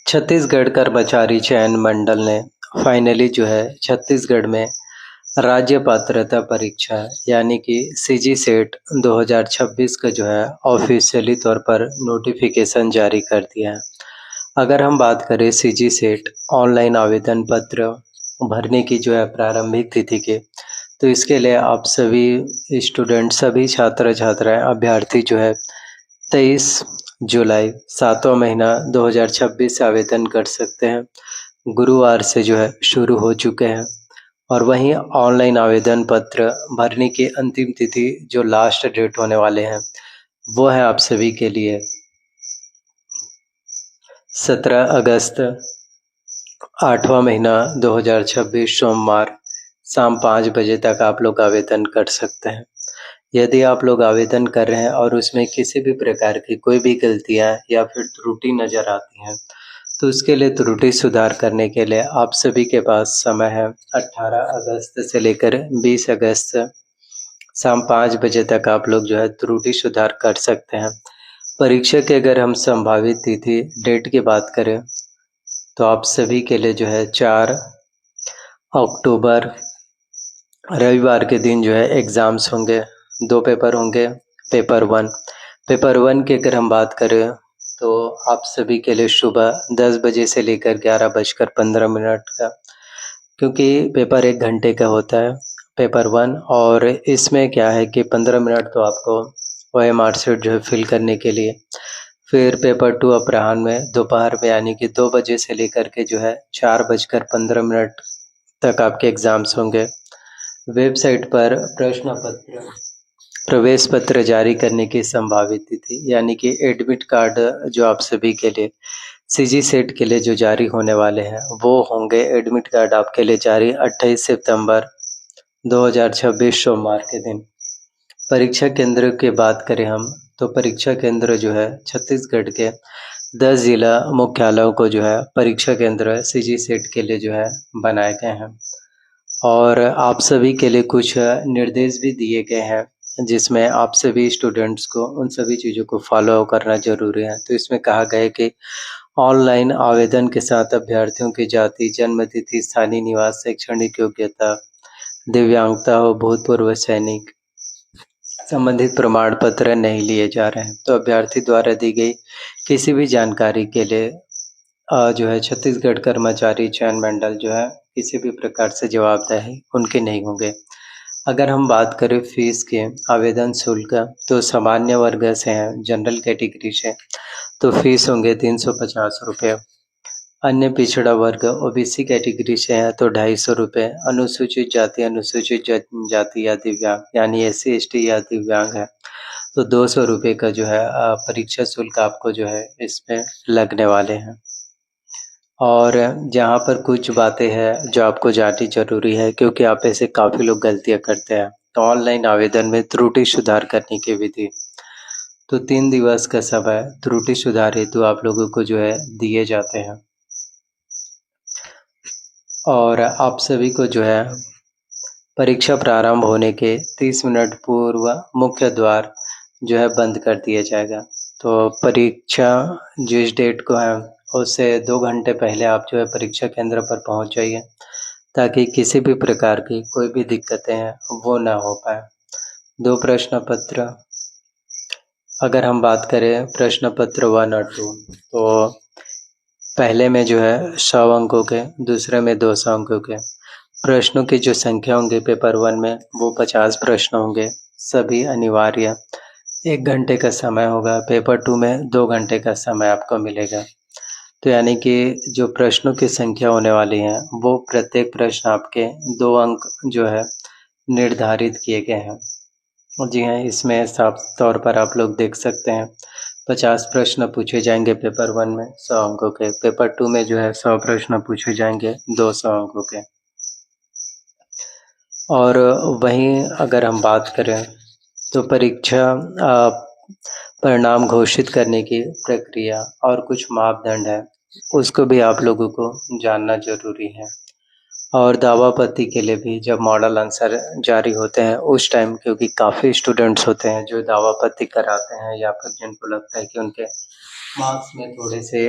छत्तीसगढ़ कर्मचारी चयन मंडल ने फाइनली जो है छत्तीसगढ़ में राज्य पात्रता परीक्षा यानी कि सीजी सेट 2026 का जो है ऑफिशियली तौर पर नोटिफिकेशन जारी कर दिया है। अगर हम बात करें सीजी सेट ऑनलाइन आवेदन पत्र भरने की जो है प्रारंभिक तिथि के, तो इसके लिए आप सभी स्टूडेंट, सभी छात्र छात्राएं, अभ्यर्थी जो है 23 जुलाई 7वां महीना 2026 से आवेदन कर सकते हैं। गुरुवार से जो है शुरू हो चुके हैं और वहीं ऑनलाइन आवेदन पत्र भरने की अंतिम तिथि जो लास्ट डेट होने वाले हैं वो है आप सभी के लिए 17 अगस्त 8वां महीना 2026 सोमवार शाम 5 बजे तक आप लोग आवेदन कर सकते हैं। यदि आप लोग आवेदन कर रहे हैं और उसमें किसी भी प्रकार की कोई भी गलतियां या फिर त्रुटि नज़र आती हैं, तो उसके लिए त्रुटि सुधार करने के लिए आप सभी के पास समय है 18 अगस्त से लेकर 20 अगस्त शाम 5 बजे तक आप लोग जो है त्रुटि सुधार कर सकते हैं। परीक्षा की अगर हम संभावित तिथि डेट की बात करें तो आप सभी के लिए जो है 4 अक्टूबर रविवार के दिन जो है एग्ज़ाम्स होंगे। 2 पेपर होंगे। पेपर वन की अगर हम बात करें तो आप सभी के लिए सुबह 10 बजे से लेकर 11:15 का, क्योंकि पेपर 1 घंटे का होता है पेपर वन, और इसमें क्या है कि 15 मिनट तो आपको OMR शीट जो है फिल करने के लिए, फिर पेपर 2 अपराह्न में दोपहर में यानी कि 2 बजे से लेकर के जो है 4:15 तक आपके एग्ज़ाम्स होंगे। वेबसाइट पर प्रश्न पत्र प्रवेश पत्र जारी करने की संभावित तिथि यानी कि एडमिट कार्ड जो आप सभी के लिए सीजी सेट के लिए जो जारी होने वाले हैं वो होंगे। एडमिट कार्ड आपके लिए जारी 28 सितंबर 2026 सोमवार के दिन। परीक्षा केंद्र की बात करें हम तो परीक्षा केंद्र जो है छत्तीसगढ़ के 10 जिला मुख्यालयों को जो है परीक्षा केंद्र सीजी सेट के लिए जो है बनाए गए हैं और आप सभी के लिए कुछ निर्देश भी दिए गए हैं जिसमें आप सभी स्टूडेंट्स को उन सभी चीज़ों को फॉलो करना जरूरी है। तो इसमें कहा गया है कि ऑनलाइन आवेदन के साथ अभ्यर्थियों की जाति, जन्म तिथि, स्थानीय निवास, शैक्षणिक योग्यता, दिव्यांगता हो, भूतपूर्व सैनिक संबंधित प्रमाण पत्र नहीं लिए जा रहे हैं। तो अभ्यर्थी द्वारा दी गई किसी भी जानकारी के लिए जो है छत्तीसगढ़ कर्मचारी चयन मंडल जो है किसी भी प्रकार से जवाबदेही उनके नहीं होंगे। अगर हम बात करें फीस के आवेदन शुल्क, तो सामान्य वर्ग से हैं, जनरल कैटेगरी से तो फीस होंगे 350 रुपये। अन्य पिछड़ा वर्ग ओबीसी कैटेगरी से है तो 250 रुपये। अनुसूचित जाति, अनुसूचित जनजाति या दिव्यांग यानी SC ST या दिव्यांग है तो 200 रुपये का जो है परीक्षा शुल्क आपको जो है इसमें लगने वाले हैं। और जहाँ पर कुछ बातें हैं जो आपको जाननी ज़रूरी है, क्योंकि आप ऐसे काफ़ी लोग गलतियाँ करते हैं। तो ऑनलाइन आवेदन में त्रुटि सुधार करने की विधि, तो 3 दिवस का समय त्रुटि सुधार हेतु आप लोगों को जो है दिए जाते हैं और आप सभी को जो है परीक्षा प्रारंभ होने के 30 मिनट पूर्व मुख्य द्वार जो है बंद कर दिया जाएगा। तो परीक्षा जिस डेट को है उससे 2 घंटे पहले आप जो है परीक्षा केंद्र पर पहुंच जाइए ताकि किसी भी प्रकार की कोई भी दिक्कतें हैं वो ना हो पाए। 2 प्रश्न पत्र, अगर हम बात करें प्रश्न पत्र 1 और 2, तो पहले में जो है 100 अंकों के, दूसरे में 200 अंकों के। प्रश्नों की जो संख्या होंगी पेपर 1 में वो 50 प्रश्न होंगे, सभी अनिवार्य। 1 घंटे का समय होगा। पेपर 2 में 2 घंटे का समय आपको मिलेगा। तो यानी कि जो प्रश्नों की संख्या होने वाली है वो प्रत्येक प्रश्न आपके 2 अंक जो है निर्धारित किए गए हैं। जी हाँ, इसमें साफ तौर पर आप लोग देख सकते हैं 50 प्रश्न पूछे जाएंगे पेपर 1 में 100 अंकों के। पेपर 2 में जो है 100 प्रश्न पूछे जाएंगे 200 अंकों के। और वहीं अगर हम बात करें तो परीक्षा परिणाम घोषित करने की प्रक्रिया और कुछ मापदंड है उसको भी आप लोगों को जानना जरूरी है। और दावापत्ती के लिए भी जब मॉडल आंसर जारी होते हैं उस टाइम, क्योंकि काफ़ी स्टूडेंट्स होते हैं जो दावापत्ती कराते हैं या फिर जिनको लगता है कि उनके मार्क्स में थोड़े से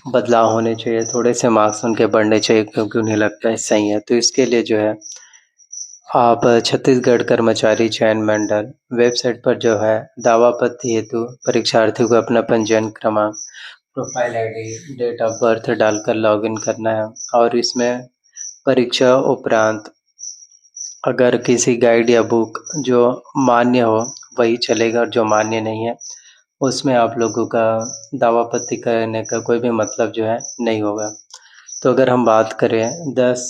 बदलाव होने चाहिए, थोड़े से मार्क्स उनके बढ़ने चाहिए क्योंकि उन्हें लगता है सही है। तो इसके लिए जो है आप छत्तीसगढ़ कर्मचारी चयन मंडल वेबसाइट पर जो है दावा पत्र हेतु परीक्षार्थी को अपना पंजीयन क्रमांक, profile ID, date of birth डालकर लॉगिन करना है। और इसमें परीक्षा उपरांत अगर किसी गाइड या बुक जो मान्य हो वही चलेगा, और जो मान्य नहीं है उसमें आप लोगों का दावा पत्र करने का कोई भी मतलब जो है नहीं होगा। तो अगर हम बात करें 10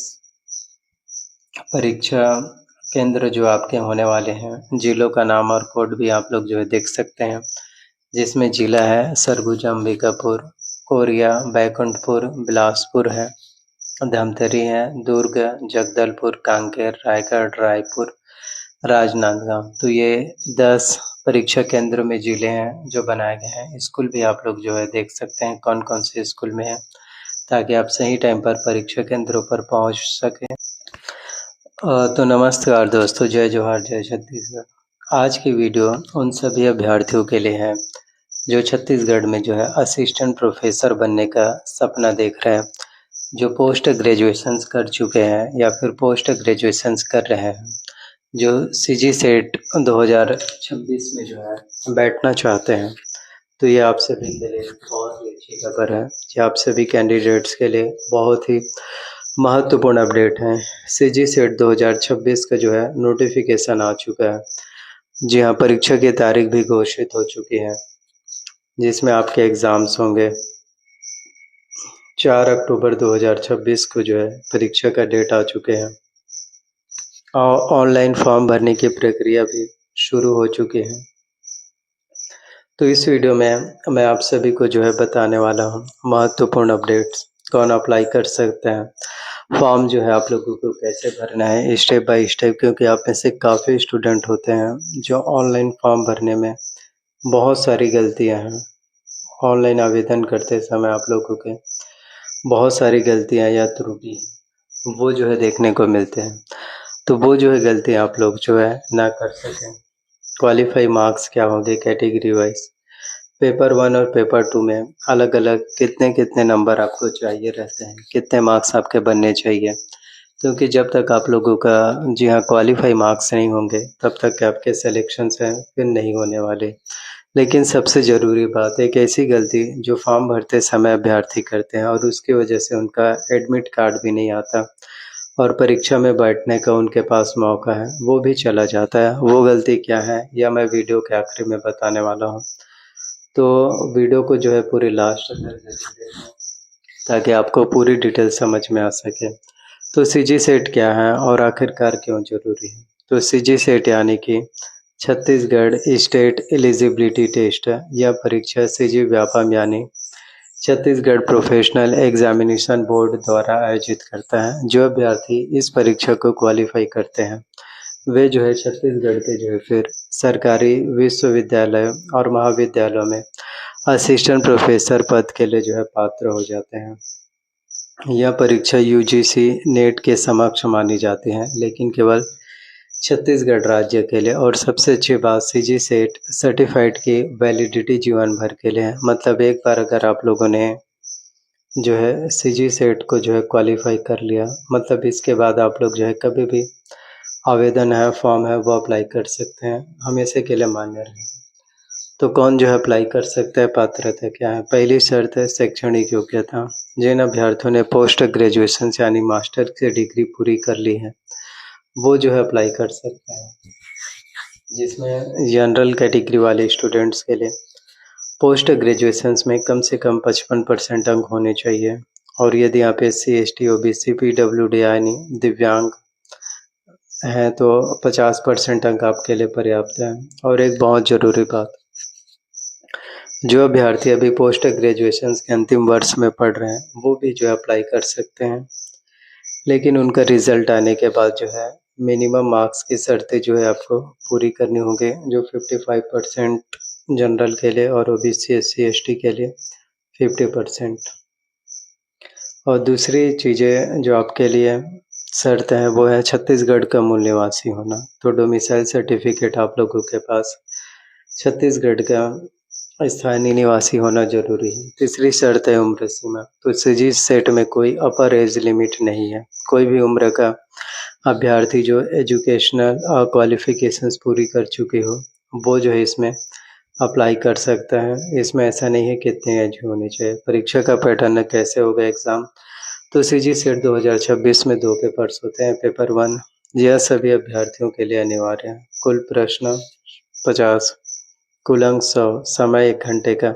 परीक्षा केंद्र जो आपके होने वाले हैं, जिलों का नाम और कोड भी आप लोग जो है देख सकते हैं, जिसमें जिला है सरगुजा, अंबिकापुर, कोरिया, बैकुंठपुर, बिलासपुर है, धमतरी है, दुर्ग, जगदलपुर, कांकेर, रायगढ़, रायपुर, राजनांदगांव। तो ये 10 परीक्षा केंद्र में जिले हैं जो बनाए गए हैं। स्कूल भी आप लोग जो है देख सकते हैं कौन कौन से स्कूल में है, ताकि आप सही टाइम पर परीक्षा केंद्रों पर पहुंच सकें। तो नमस्कार दोस्तों, जय जोहार, जय छत्तीसगढ़। आज की वीडियो उन सभी अभ्यर्थियों के लिए है जो छत्तीसगढ़ में जो है असिस्टेंट प्रोफेसर बनने का सपना देख रहे हैं, जो पोस्ट ग्रेजुएशंस कर चुके हैं या फिर पोस्ट ग्रेजुएशंस कर रहे हैं, जो सीजी सेट 2026 में जो है बैठना चाहते हैं। तो ये आप सभी के लिए बहुत ही अच्छी खबर है, ये आप सभी कैंडिडेट्स के लिए बहुत ही महत्वपूर्ण अपडेट है। सीजी सेट 2026 का जो है नोटिफिकेशन आ चुका है। जी हाँ, परीक्षा की तारीख भी घोषित हो चुकी है, जिसमें आपके एग्ज़ाम्स होंगे 4 अक्टूबर 2026 को जो है परीक्षा का डेट आ चुके हैं, और ऑनलाइन फॉर्म भरने की प्रक्रिया भी शुरू हो चुकी है। तो इस वीडियो में मैं आप सभी को जो है बताने वाला हूँ महत्वपूर्ण अपडेट्स, कौन अप्लाई कर सकते हैं, फॉर्म जो है आप लोगों को कैसे भरना है स्टेप बाय स्टेप, क्योंकि आप में से काफ़ी स्टूडेंट होते हैं जो ऑनलाइन फॉर्म भरने में बहुत सारी गलतियां हैं। ऑनलाइन आवेदन करते समय आप लोगों के बहुत सारी गलतियां या त्रुटि वो जो है देखने को मिलते हैं। तो वो जो है गलतियां आप लोग जो है ना कर सकें। क्वालिफाई मार्क्स क्या होंगे कैटेगरी वाइज, पेपर 1 और पेपर 2 में अलग अलग कितने कितने नंबर आपको चाहिए रहते हैं, कितने मार्क्स आपके बनने चाहिए, क्योंकि जब तक आप लोगों का जी हाँ क्वालिफाई मार्क्स नहीं होंगे तब तक आपके सिलेक्शंस हैं फिर नहीं होने वाले। लेकिन सबसे ज़रूरी बात, एक ऐसी गलती जो फॉर्म भरते समय अभ्यर्थी करते हैं और उसकी वजह से उनका एडमिट कार्ड भी नहीं आता और परीक्षा में बैठने का उनके पास मौका है वो भी चला जाता है। वो गलती क्या है यह मैं वीडियो के आखिरी में बताने वाला हूँ। तो वीडियो को जो है पूरी लास्ट तक देखें ताकि आपको पूरी डिटेल समझ में आ सके। तो सीजी सेट क्या है और आखिरकार क्यों ज़रूरी है। तो सीजी सेट यानी कि छत्तीसगढ़ स्टेट एलिजिबिलिटी टेस्ट है। यह परीक्षा सीजी व्यापम यानी छत्तीसगढ़ प्रोफेशनल एग्जामिनेशन बोर्ड द्वारा आयोजित करता है। जो अभ्यर्थी इस परीक्षा को क्वालिफाई करते हैं वे जो है छत्तीसगढ़ के जो है फिर सरकारी विश्वविद्यालय और महाविद्यालयों में असिस्टेंट प्रोफेसर पद के लिए जो है पात्र हो जाते हैं। यह परीक्षा यूजीसी नेट के समक्ष मानी जाती है, लेकिन केवल छत्तीसगढ़ राज्य के लिए। और सबसे अच्छी बात, सीजी सेट सर्टिफाइड की वैलिडिटी जीवन भर के लिए है। मतलब एक बार अगर आप लोगों ने जो है सीजी सेट को जो है क्वालिफाई कर लिया, मतलब इसके बाद आप लोग जो है कभी भी आवेदन है फॉर्म है वो अप्लाई कर सकते हैं, हमेशा के लिए मान्य रहेगा। तो कौन जो है अप्लाई कर सकता है, पात्रता क्या है। पहली शर्त है शैक्षणिक योग्यता। जिन अभ्यर्थियों ने पोस्ट ग्रेजुएशन यानी मास्टर की डिग्री पूरी कर ली है वो जो है अप्लाई कर सकते हैं, जिसमें जनरल कैटेगरी वाले स्टूडेंट्स के लिए पोस्ट ग्रेजुएशन में कम से कम 55% अंक होने चाहिए। और यदि आप SC ST OBC PWD यानी दिव्यांग हैं तो 50% अंक आपके लिए पर्याप्त है। और एक बहुत ज़रूरी बात, जो अभ्यर्थी अभी पोस्ट ग्रेजुएशन के अंतिम वर्ष में पढ़ रहे हैं वो भी जो है अप्लाई कर सकते हैं, लेकिन उनका रिजल्ट आने के बाद जो है मिनिमम मार्क्स की शर्तें जो है आपको पूरी करनी होंगी, जो 55% जनरल के लिए और OBC SC ST के लिए 50%। और दूसरी चीज़ें जो आपके लिए शर्त है वो है छत्तीसगढ़ का मूल निवासी होना। तो डोमिसाइल सर्टिफिकेट आप लोगों के पास छत्तीसगढ़ का स्थानीय निवासी होना जरूरी है। तीसरी शर्त है उम्र सीमा। तो सीजी सेट में कोई अपर एज लिमिट नहीं है। कोई भी उम्र का अभ्यर्थी जो एजुकेशनल क्वालिफिकेशंस पूरी कर चुके हो वो जो है इसमें अप्लाई कर सकता है। इसमें ऐसा नहीं है कितनी एज होनी चाहिए। परीक्षा का पैटर्न कैसे होगा एग्ज़ाम, तो सीजी सेट 2026 में 2 पेपर्स होते हैं। पेपर 1 यह सभी अभ्यर्थियों के लिए अनिवार्य है। कुल प्रश्न 50, कुल अंक 100, समय 1 घंटे का।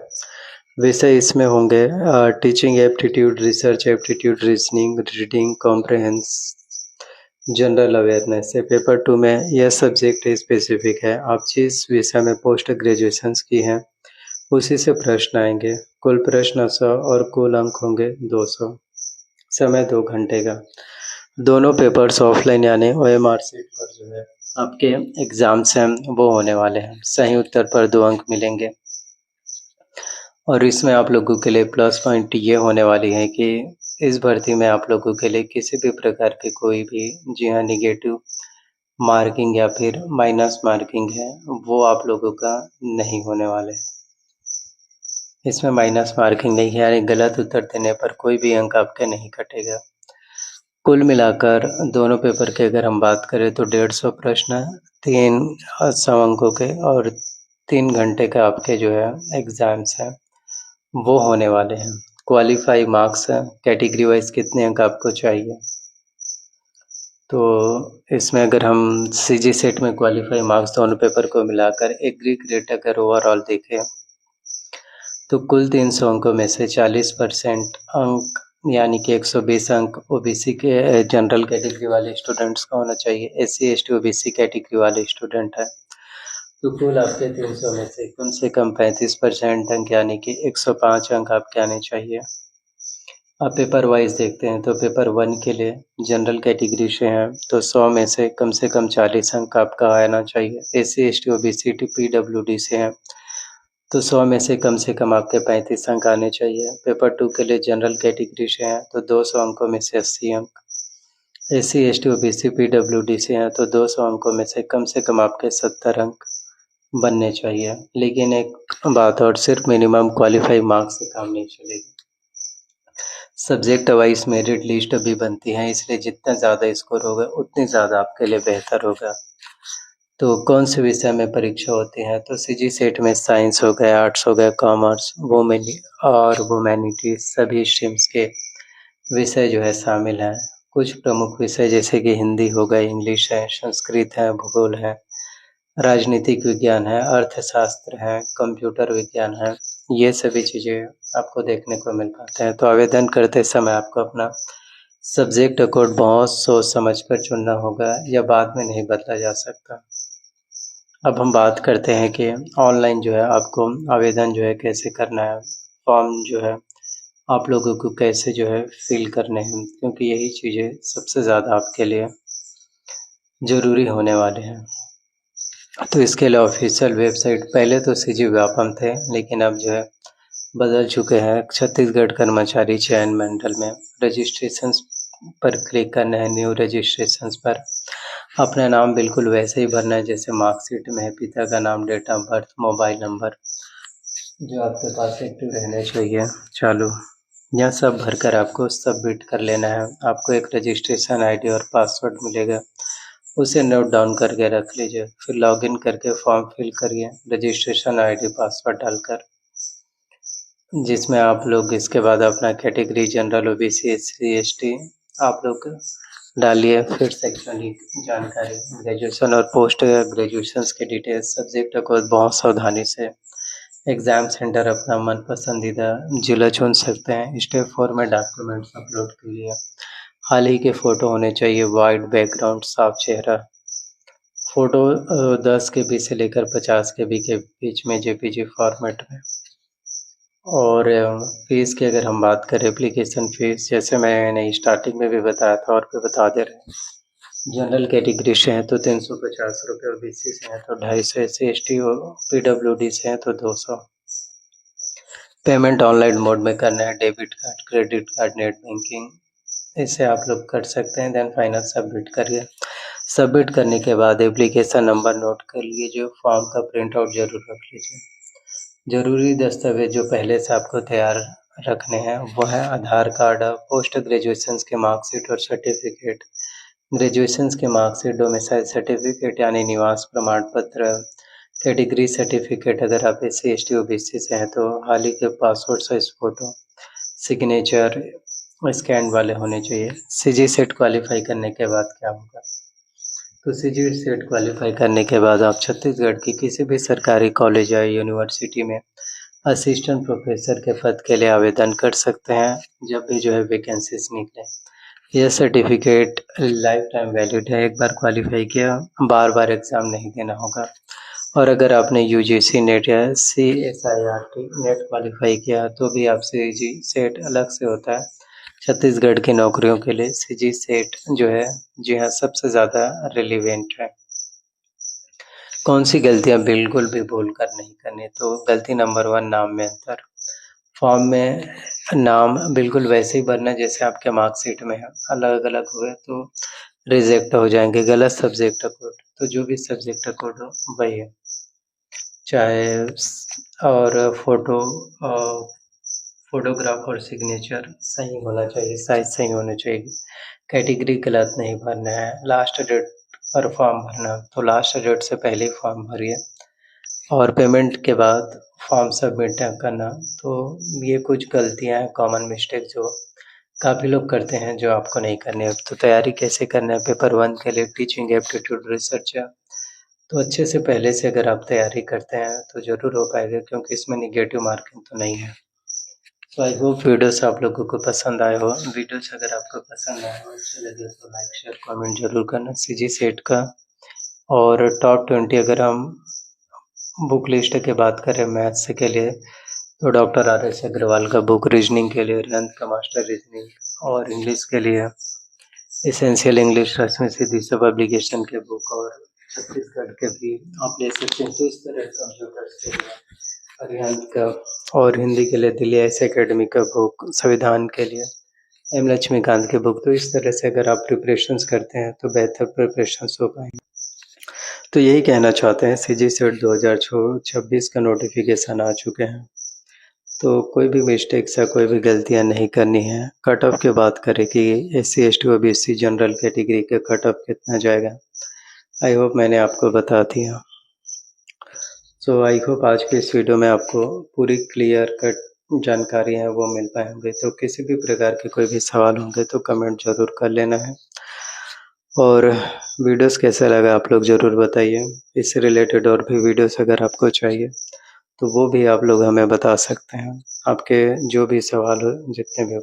विषय इसमें होंगे teaching aptitude, research aptitude, reasoning, reading comprehension, general awareness है। पेपर 2 में यह सब्जेक्ट स्पेसिफिक है। आप जिस विषय में पोस्ट ग्रेजुएशंस की हैं उसी से प्रश्न आएंगे। कुल प्रश्न 100 और कुल अंक होंगे 200। समय 2 घंटे का। दोनों पेपर्स ऑफलाइन यानी OMR सीट पर जो है आपके एग्जाम्स हैं वो होने वाले हैं। सही उत्तर पर 2 अंक मिलेंगे। और इसमें आप लोगों के लिए प्लस पॉइंट ये होने वाली है कि इस भर्ती में आप लोगों के लिए किसी भी प्रकार की कोई भी जी हाँ निगेटिव मार्किंग या फिर माइनस मार्किंग है वो आप लोगों का नहीं होने वाले है। इसमें माइनस मार्किंग नहीं है, यानी गलत उत्तर देने पर कोई भी अंक आपके नहीं कटेगा। कुल मिलाकर दोनों पेपर के अगर हम बात करें तो 150 प्रश्न 300 अंकों के और 3 घंटे का आपके जो है एग्जाम्स हैं वो होने वाले हैं। क्वालिफाई मार्क्स है, कैटेगरी वाइज कितने अंक आपको चाहिए। तो इसमें अगर हम सीजी सेट में क्वालिफाई मार्क्स दोनों पेपर को मिलाकर एग्री ग्रेड अगर ओवरऑल देखें तो कुल 300 अंकों में से 40% अंक यानी कि 120 अंक ओबीसी के जनरल कैटेगरी वाले स्टूडेंट्स का होना चाहिए। SC ST ओबीसी कैटेगरी वाले स्टूडेंट है तो कुल आपके 300 में से कम 35% अंक यानी कि 105 अंक आपके आने चाहिए। अब पेपर वाइज देखते हैं तो पेपर 1 के लिए जनरल कैटेगरी से हैं तो 100 में से कम 40 अंक आपका आना चाहिए। SC ST OBC PWD से हैं तो 100 में से कम आपके 35 अंक आने चाहिए। पेपर 2 के लिए जनरल कैटेगरी से हैं तो 200 अंकों में से 80 अंक। SC ST OBC PWD से हैं तो 200 अंकों में से कम आपके 70 अंक बनने चाहिए। लेकिन एक बात और, सिर्फ मिनिमम क्वालिफाई मार्क्स से काम नहीं चलेगा। सब्जेक्ट वाइज मेरिट लिस्ट अभी बनती है, इसलिए जितना ज़्यादा स्कोर होगा उतनी ज़्यादा आपके लिए बेहतर होगा। तो कौन से विषय में परीक्षा होती है, तो सीजी सेट में साइंस हो गया, आर्ट्स हो गया, कॉमर्स, वुमैनिटीज सभी स्ट्रीम्स के विषय जो है शामिल हैं। कुछ प्रमुख विषय जैसे कि हिंदी हो गए, इंग्लिश है, संस्कृत है, भूगोल है, राजनीतिक विज्ञान है, अर्थशास्त्र है, कंप्यूटर विज्ञान है, ये सभी चीज़ें आपको देखने को मिल पाते हैं। तो आवेदन करते समय आपको अपना सब्जेक्ट कोड बहुत सोच समझ कर चुनना होगा, या बाद में नहीं बदला जा सकता। अब हम बात करते हैं कि ऑनलाइन जो है आपको आवेदन जो है कैसे करना है, फॉर्म जो है आप लोगों को कैसे जो है फिल करने हैं, क्योंकि यही चीज़ें सबसे ज़्यादा आपके लिए ज़रूरी होने वाले हैं। तो इसके लिए ऑफिशियल वेबसाइट, पहले तो सीजी व्यापम थे लेकिन अब जो है बदल चुके हैं। छत्तीसगढ़ कर्मचारी चयन मंडल में रजिस्ट्रेशन पर क्लिक करना है। न्यू रजिस्ट्रेशन पर अपना नाम बिल्कुल वैसे ही भरना है जैसे मार्कशीट में है। पिता का नाम, date of birth, mobile number जो आपके पास एक्टिव रहने चाहिए चालू, यह सब भरकर आपको सबमिट कर लेना है। आपको एक रजिस्ट्रेशन आईडी और पासवर्ड मिलेगा, उसे नोट डाउन करके रख लीजिए। फिर लॉगिन करके फॉर्म फिल करिए रजिस्ट्रेशन आईडी पासवर्ड डालकर, जिसमें आप लोग इसके बाद अपना category general, OBC, SC ST आप लोग डालिए। फिर शैक्षणिक जानकारी, ग्रेजुएशन और पोस्ट ग्रेजुएशन के डिटेल्स, सब्जेक्ट को बहुत सावधानी से, एग्ज़ाम सेंटर अपना मन पसंदीदा जिला चुन सकते हैं। स्टेप 4 में डॉक्यूमेंट्स अपलोड कीजिए। हाल ही के फ़ोटो होने चाहिए, वाइट बैकग्राउंड, साफ चेहरा। फ़ोटो 10 KB से लेकर 50 KB के बीच में JPG फॉर्मेट में। और फीस की अगर हम बात करें, एप्लीकेशन फ़ीस जैसे मैंने स्टार्टिंग में भी बताया था और भी बता दे रहे हैं। जनरल कैटेगरी से हैं तो 350 रुपये, OBC से हैं तो 250, SC ST और PWD से हैं तो 200। पेमेंट ऑनलाइन मोड में करना है, debit card, credit card, net banking इसे आप लोग कर सकते हैं। देन फाइनल सबमिट करिए। सबमिट करने के बाद एप्लीकेशन नंबर नोट कर लीजिए, फॉर्म का प्रिंट आउट जरूर रख लीजिए। ज़रूरी दस्तावेज जो पहले से आपको तैयार रखने हैं वो है आधार कार्ड, पोस्ट ग्रेजुएशन के मार्कशीट और सर्टिफिकेट, ग्रेजुएशन के मार्कशीट, डोमिसाइल सर्टिफिकेट यानी निवास प्रमाण पत्र, कैटेगरी सर्टिफिकेट अगर आप SC ST OBC से हैं तो हाल ही के passport size photo, signature scan वाले होने चाहिए। CG सेट क्वालिफाई करने के बाद क्या होगा, तो CG सेट क्वालिफाई करने के बाद आप छत्तीसगढ़ की किसी भी सरकारी कॉलेज या यूनिवर्सिटी में असिस्टेंट प्रोफेसर के पद के लिए आवेदन कर सकते हैं जब भी जो है वैकेंसीज निकले। यह सर्टिफिकेट लाइफ टाइम वैलिड है, एक बार क्वालिफाई किया बार बार एग्ज़ाम नहीं देना होगा। और अगर आपने UGC नेट या CSIRT नेट क्वालिफाई किया तो भी आप CG सेट अलग से होता है। छत्तीसगढ़ की नौकरियों के लिए CG सेट जो है जी हाँ सबसे ज़्यादा रिलेवेंट है। कौन सी गलतियाँ बिल्कुल भी भूल कर नहीं करनी, तो गलती नंबर 1 नाम में अंतर। फॉर्म में नाम बिल्कुल वैसे ही भरना जैसे आपके मार्कशीट में है, अलग अलग हुए तो रिजेक्ट हो जाएंगे। गलत सब्जेक्ट कोड, तो जो भी सब्जेक्ट कोड हो वही है, चाहे और फोटोग्राफ और सिग्नेचर सही होना चाहिए, साइज सही होना चाहिए। कैटेगरी गलत नहीं भरना है। लास्ट डेट पर फॉर्म भरना, तो लास्ट डेट से पहले ही फॉर्म भरिए। और पेमेंट के बाद फॉर्म सबमिट करना, तो ये कुछ गलतियां हैं कॉमन मिस्टेक जो काफ़ी लोग करते हैं जो आपको नहीं करनी है। तो तैयारी कैसे करना है पेपर 1 के लिए, टीचिंग एप्टीट्यूड रिसर्च, तो अच्छे से पहले से अगर आप तैयारी करते हैं तो ज़रूर हो पाएगा, क्योंकि इसमें निगेटिव मार्किंग तो नहीं है। तो आई होप वीडियोस आप लोगों को पसंद आए हो। वीडियोस अगर आपको पसंद आए हो, अच्छे लगे तो लाइक शेयर कमेंट जरूर करना CG सेट का। और टॉप 20 अगर हम बुक लिस्ट की बात करें मैथ्स के लिए, तो डॉक्टर RS अग्रवाल का बुक, रीजनिंग के लिए रियंत का मास्टर रीजनिंग, और इंग्लिश के लिए एसेंशियल इंग्लिश रश्मि सिद्धि से पब्लिकेशन के बुक, और छत्तीसगढ़ के भी आप ले सकते हैं। तो इस तरह कंप्यूटर्स के लिए रियंत का, और हिंदी के लिए दिल्ली IAS एकेडमी का बुक, संविधान के लिए M लक्ष्मीकांत के बुक। तो इस तरह से अगर आप प्रिपरेशंस करते हैं तो बेहतर प्रिपरेशंस हो पाएंगे। तो यही कहना चाहते हैं, CG सेट 2026 का नोटिफिकेशन आ चुके हैं, तो कोई भी मिस्टेक्स या कोई भी गलतियां नहीं करनी है। कट ऑफ की बात करें कि SC ST OBC general category का कट ऑफ कितना जाएगा, आई होप मैंने आपको बता दिया। तो आई होप आज के इस वीडियो में आपको पूरी क्लियर कट जानकारी है वो मिल पाए होंगे। तो किसी भी प्रकार के कोई भी सवाल होंगे तो कमेंट जरूर कर लेना है। और वीडियोस कैसा लगा आप लोग ज़रूर बताइए। इससे रिलेटेड और भी वीडियोस अगर आपको चाहिए तो वो भी आप लोग हमें बता सकते हैं। आपके जो भी सवाल हो, जितने भी हो।